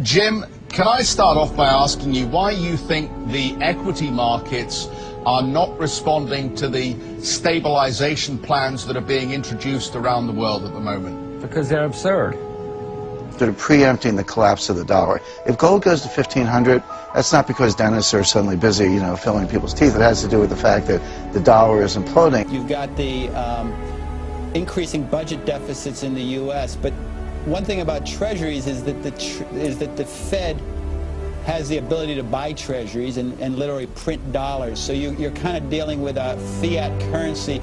Jim, can I start off by asking you why you think the equity markets are not responding to the stabilization plans that are being introduced around the world at the moment? Because they're absurd. They're preempting the collapse of the dollar. If gold goes to 1,500, that's not because dentists are suddenly busy, filling people's teeth. It has to do with the fact that the dollar is imploding. You've got the increasing budget deficits in the U.S., but one thing about treasuries is that the Fed has the ability to buy treasuries and literally print dollars. So you're kind of dealing with a fiat currency,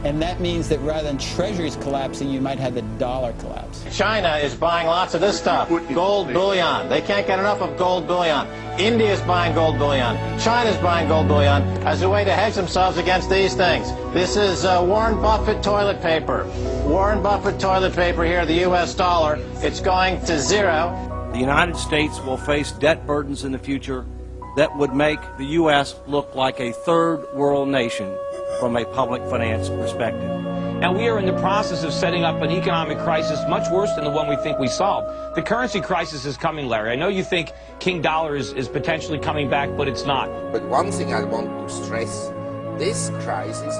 and that means that rather than treasuries collapsing, you might have the dollar collapse. China is buying lots of this stuff, gold bullion. They can't get enough of gold bullion. India is buying gold bullion. China's buying gold bullion as a way to hedge themselves against these things. This is Warren Buffett toilet paper. Warren Buffett toilet paper here, the U.S. dollar. It's going to zero. The United States will face debt burdens in the future that would make the U.S. look like a third world nation from a public finance perspective. Now, we are in the process of setting up an economic crisis much worse than the one we think we solved. The currency crisis is coming, Larry. I know you think King Dollar is potentially coming back, but it's not. But one thing I want to stress, this crisis,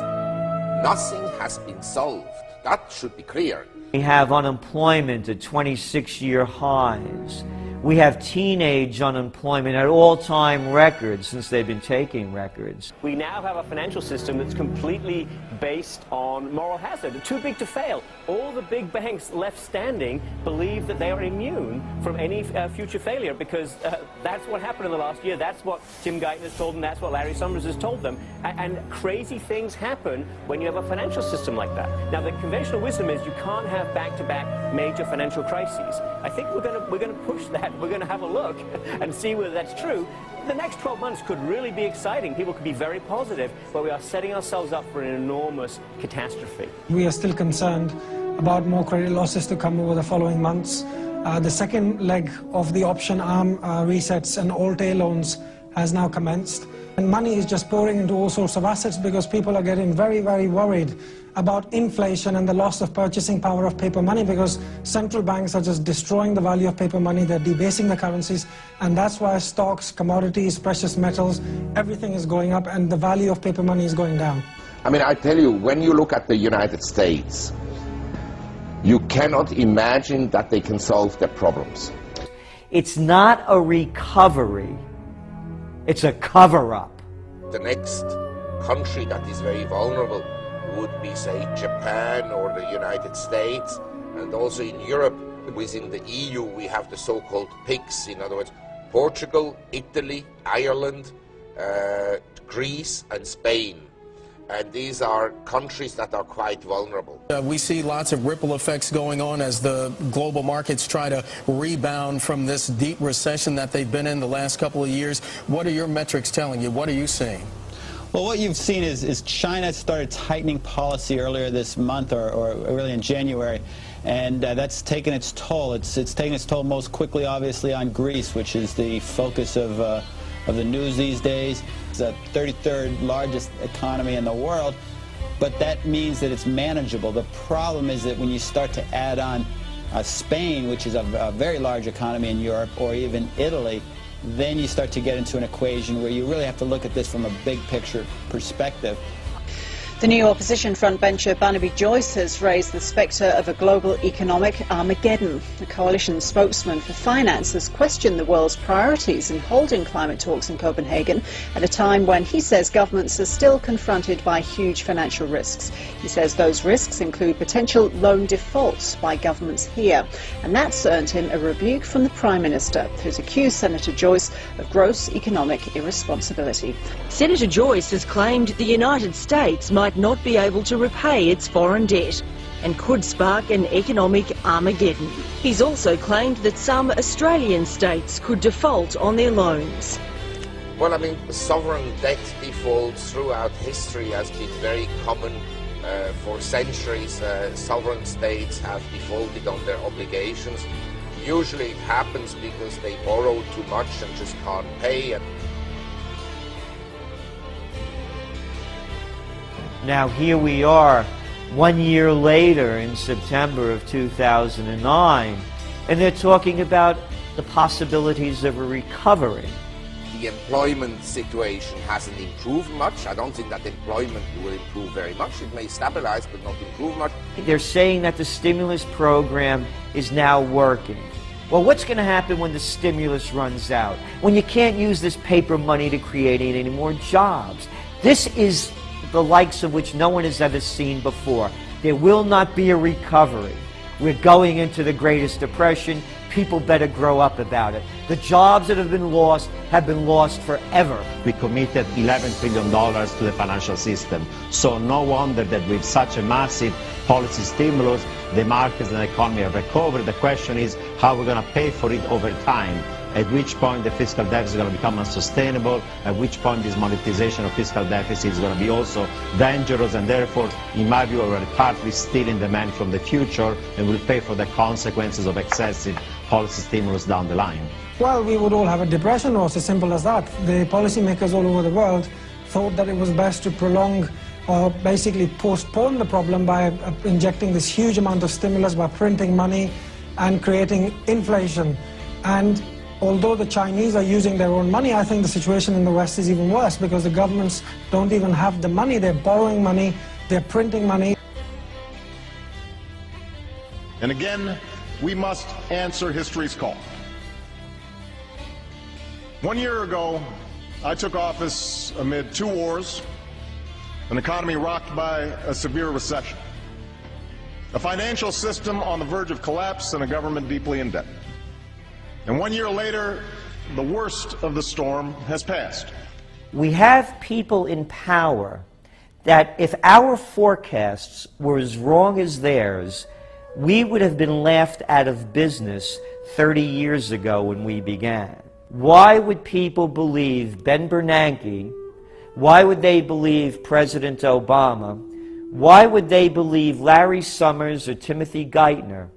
nothing has been solved. That should be clear. We have unemployment at 26-year highs. We have teenage unemployment at all-time records since they've been taking records. We now have a financial system that's completely based on moral hazard, too big to fail. All the big banks left standing believe that they are immune from any future failure because that's what happened in the last year. That's what Tim Guyton has told them. That's what Larry Summers has told them. And crazy things happen when you have a financial system like that. Now, the conventional wisdom is you can't have back-to-back major financial crises. I think we're going to push that. We're going to have a look and see whether that's true. The next 12 months could really be exciting. People could be very positive, but we are setting ourselves up for an enormous catastrophe. We are still concerned about more credit losses to come over the following months. The second leg of the option arm resets and all-day loans has now commenced. And money is just pouring into all sorts of assets because people are getting very, very worried about inflation and the loss of purchasing power of paper money because central banks are just destroying the value of paper money, they're debasing the currencies, and that's why stocks, commodities, precious metals, everything is going up and the value of paper money is going down. I mean, I tell you, when you look at the United States, you cannot imagine that they can solve their problems. It's not a recovery. It's a cover-up. The next country that is very vulnerable would be, say, Japan or the United States, and also in Europe, within the EU, we have the so-called PIGS, in other words, Portugal, Italy, Ireland, Greece, and Spain. And these are countries that are quite vulnerable. We see lots of ripple effects going on as the global markets try to rebound from this deep recession that they've been in the last couple of years. What are your metrics telling you? What are you seeing? Well, what you've seen is China started tightening policy earlier this month or really in January, and that's taken its toll. It's taken its toll most quickly, obviously, on Greece, which is the focus of the news these days. It's the 33rd largest economy in the world, but that means that it's manageable. The problem is that when you start to add on Spain, which is a very large economy in Europe, or even Italy, then you start to get into an equation where you really have to look at this from a big picture perspective. The new opposition frontbencher Barnaby Joyce has raised the spectre of a global economic armageddon. The coalition spokesman for finance has questioned the world's priorities in holding climate talks in Copenhagen at a time when he says governments are still confronted by huge financial risks. He says those risks include potential loan defaults by governments here, and that's earned him a rebuke from the Prime Minister, who's accused Senator Joyce of gross economic irresponsibility. Senator Joyce has claimed the United States might not be able to repay its foreign debt and could spark an economic Armageddon. He's also claimed that some Australian states could default on their loans. Well, I mean, sovereign debt defaults throughout history has been very common. For centuries, sovereign states have defaulted on their obligations. Usually it happens because they borrow too much and just can't pay. Now here we are, 1 year later in September of 2009, and they're talking about the possibilities of a recovery. The employment situation hasn't improved much. I don't think that employment will improve very much. It may stabilize but not improve much. They're saying that the stimulus program is now working. Well, what's going to happen when the stimulus runs out? When you can't use this paper money to create any more jobs? This is the likes of which no one has ever seen before. There will not be a recovery. We're going into the greatest depression. People better grow up about it. The jobs that have been lost forever. We committed $11 trillion to the financial system. So no wonder that with such a massive policy stimulus, the markets and the economy have recovered. The question is how we're going to pay for it over time. At which point the fiscal deficit is going to become unsustainable, at which point this monetization of fiscal deficit is going to be also dangerous, and therefore, in my view, we're partly stealing demand from the future and will pay for the consequences of excessive policy stimulus down the line. Well, we would all have a depression, or as simple as that. The policymakers all over the world thought that it was best to prolong or basically postpone the problem by injecting this huge amount of stimulus, by printing money and creating inflation. And although the Chinese are using their own money, I think the situation in the West is even worse because the governments don't even have the money. They're borrowing money, they're printing money. And again, we must answer history's call. 1 year ago, I took office amid 2 wars, an economy rocked by a severe recession, a financial system on the verge of collapse, and a government deeply in debt. And 1 year later, the worst of the storm has passed. We have people in power that if our forecasts were as wrong as theirs, we would have been laughed out of business 30 years ago when we began. Why would people believe Ben Bernanke? Why would they believe President Obama? Why would they believe Larry Summers or Timothy Geithner?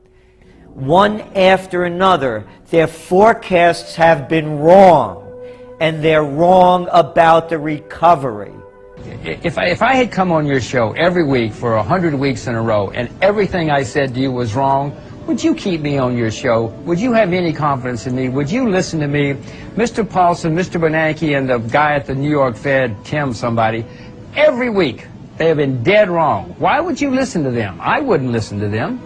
One after another, their forecasts have been wrong, and they're wrong about the recovery. If I had come on your show every week for 100 weeks in a row and everything I said to you was wrong, would you keep me on your show? Would you have any confidence in me? Would you listen to me? Mr. Paulson, Mr. Bernanke, and the guy at the New York Fed, Tim somebody, every week they have been dead wrong. Why would you listen to them? I wouldn't listen to them.